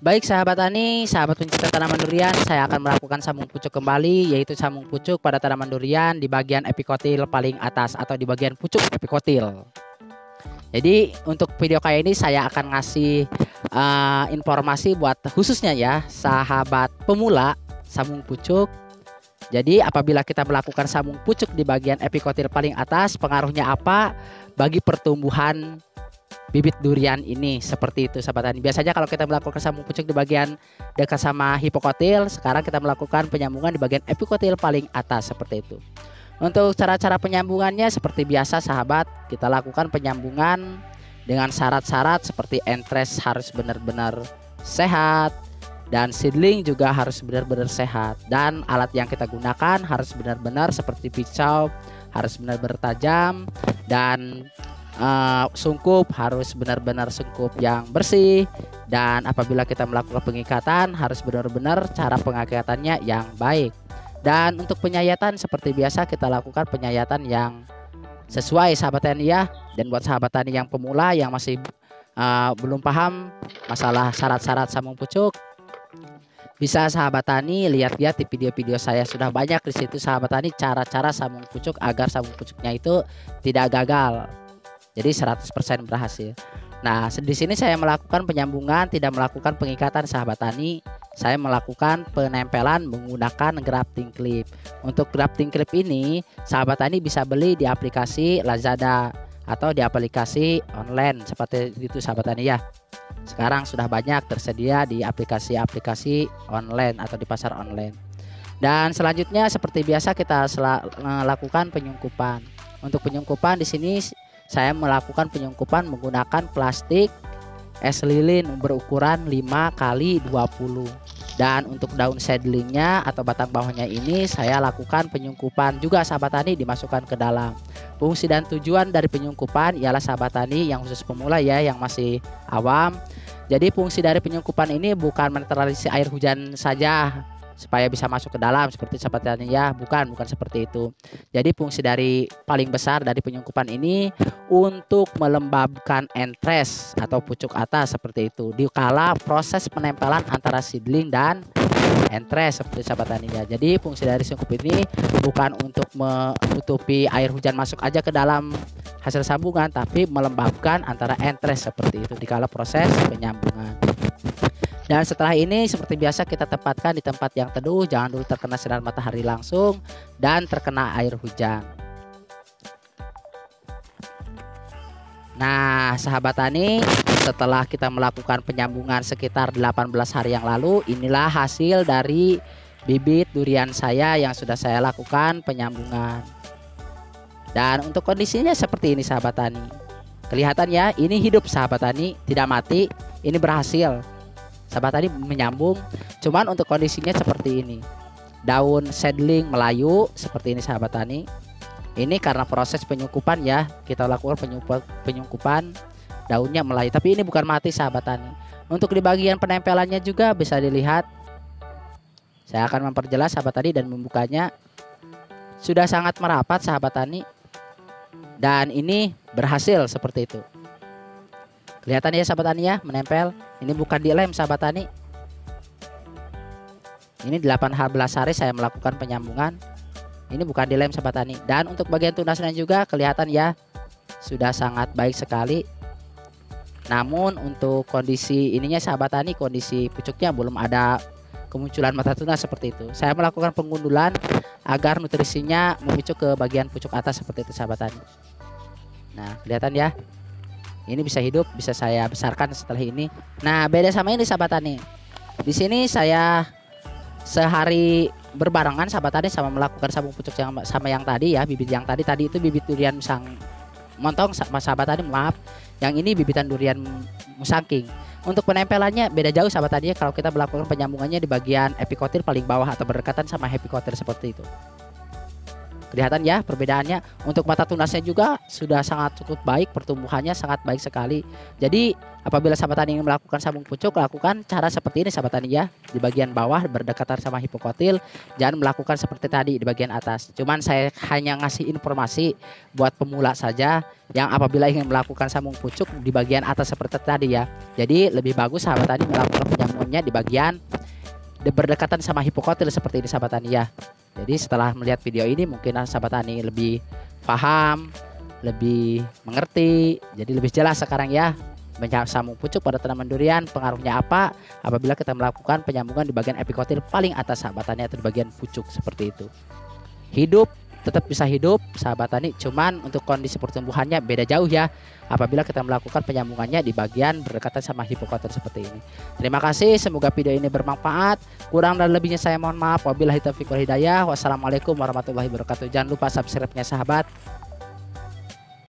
Baik sahabat tani, sahabat pencinta tanaman durian, saya akan melakukan sambung pucuk kembali, yaitu sambung pucuk pada tanaman durian di bagian epikotil paling atas atau di bagian pucuk epikotil. Jadi untuk video kali ini saya akan ngasih informasi buat khususnya ya sahabat pemula sambung pucuk. Jadi apabila kita melakukan sambung pucuk di bagian epikotil paling atas, pengaruhnya apa bagi pertumbuhan bibit durian ini, seperti itu sahabat tani. Biasanya kalau kita melakukan sambung pucuk di bagian dekat sama hipokotil, sekarang kita melakukan penyambungan di bagian epikotil paling atas seperti itu. Untuk cara-cara penyambungannya seperti biasa sahabat, kita lakukan penyambungan dengan syarat-syarat seperti entres harus benar-benar sehat dan seedling juga harus benar-benar sehat, dan alat yang kita gunakan harus benar-benar seperti pisau harus benar-benar tajam, dan sungkup harus benar-benar sungkup yang bersih, dan apabila kita melakukan pengikatan harus benar-benar cara pengikatannya yang baik. Dan untuk penyayatan seperti biasa kita lakukan penyayatan yang sesuai sahabat tani ya. Dan buat sahabat tani yang pemula yang masih belum paham masalah syarat-syarat sambung pucuk, bisa sahabat tani lihat-lihat di video-video saya, sudah banyak di situ sahabat tani cara-cara sambung pucuk agar sambung pucuknya itu tidak gagal. Jadi 100% berhasil. Nah, di sini saya melakukan penyambungan, tidak melakukan pengikatan sahabat tani. Saya melakukan penempelan menggunakan grafting clip. Untuk grafting clip ini, sahabat tani bisa beli di aplikasi Lazada atau di aplikasi online seperti itu sahabat tani ya. Sekarang sudah banyak tersedia di aplikasi-aplikasi online atau di pasar online. Dan selanjutnya seperti biasa kita lakukan penyungkupan. Untuk penyungkupan di sini saya melakukan penyungkupan menggunakan plastik es lilin berukuran 5x20. Dan untuk daun seedlingnya atau batang bawahnya ini saya lakukan penyungkupan juga sahabat tani, dimasukkan ke dalam. Fungsi dan tujuan dari penyungkupan ialah sahabat tani yang khusus pemula ya, yang masih awam. Jadi fungsi dari penyungkupan ini bukan menetralisasi air hujan saja supaya bisa masuk ke dalam seperti sahabat tani ya, bukan seperti itu. Jadi fungsi dari paling besar dari penyungkupan ini untuk melembabkan entres atau pucuk atas seperti itu di kala proses penempelan antara seedling dan entres seperti sahabat tani ya. Jadi fungsi dari sungkup ini bukan untuk menutupi air hujan masuk aja ke dalam hasil sambungan, tapi melembabkan antara entres seperti itu di kala proses penyambungan. Dan setelah ini seperti biasa kita tempatkan di tempat yang teduh, jangan dulu terkena sinar matahari langsung dan terkena air hujan. Nah sahabat tani, setelah kita melakukan penyambungan sekitar 18 hari yang lalu, inilah hasil dari bibit durian saya yang sudah saya lakukan penyambungan. Dan untuk kondisinya seperti ini sahabat tani. Kelihatan ya, ini hidup sahabat tani, tidak mati, ini berhasil. Sahabat tani menyambung, cuman untuk kondisinya seperti ini. Daun seedling melayu seperti ini sahabat tani. Ini karena proses penyungkupan ya, kita lakukan penyungkupan, daunnya melayu, tapi ini bukan mati sahabat tani. Untuk di bagian penempelannya juga bisa dilihat. Saya akan memperjelas sahabat tani dan membukanya. Sudah sangat merapat sahabat tani. Dan ini berhasil seperti itu. Kelihatan ya sahabat tani ya, menempel. Ini bukan dilem sahabat tani. Ini 18 hari saya melakukan penyambungan. Ini bukan dilem sahabat tani. Dan untuk bagian tunasnya juga kelihatan ya, sudah sangat baik sekali. Namun untuk kondisi ininya sahabat tani, kondisi pucuknya belum ada kemunculan mata tunas seperti itu. Saya melakukan pengundulan agar nutrisinya memicu ke bagian pucuk atas seperti itu sahabat tani. Nah kelihatan ya, ini bisa hidup, bisa saya besarkan setelah ini. Nah beda sama ini sahabat tani. Di sini saya sehari berbarengan sahabat tani sama melakukan sambung pucuk yang sama yang tadi ya, bibit yang tadi itu bibit durian musang montong sahabat tani, maaf. Yang ini bibitan durian musangking. Untuk penempelannya beda jauh sahabat tani ya, kalau kita melakukan penyambungannya di bagian epikotil paling bawah atau berdekatan sama epikotil seperti itu. Kelihatan ya perbedaannya. Untuk mata tunasnya juga sudah sangat cukup baik, pertumbuhannya sangat baik sekali. Jadi apabila sahabat tani ingin melakukan sabung pucuk, lakukan cara seperti ini sahabat tani ya. Di bagian bawah berdekatan sama hipokotil, jangan melakukan seperti tadi di bagian atas. Cuman saya hanya ngasih informasi buat pemula saja yang apabila ingin melakukan sabung pucuk di bagian atas seperti tadi ya. Jadi lebih bagus sahabat tani melakukan penyamungannya di bagian berdekatan sama hipokotil seperti ini sahabat tani ya. Jadi setelah melihat video ini mungkin sahabat tani lebih paham, lebih mengerti, jadi lebih jelas sekarang ya sabung pucuk pada tanaman durian pengaruhnya apa apabila kita melakukan penyambungan di bagian epikotil paling atas sahabat tani atau di bagian pucuk seperti itu. Hidup, tetap bisa hidup sahabat tani, cuman untuk kondisi pertumbuhannya beda jauh ya apabila kita melakukan penyambungannya di bagian berdekatan sama hipokotil seperti ini. Terima kasih, semoga video ini bermanfaat. Kurang dan lebihnya saya mohon maaf. Wabillahi taufiq wal hidayah. Wassalamualaikum warahmatullahi wabarakatuh. Jangan lupa subscribe-nya sahabat.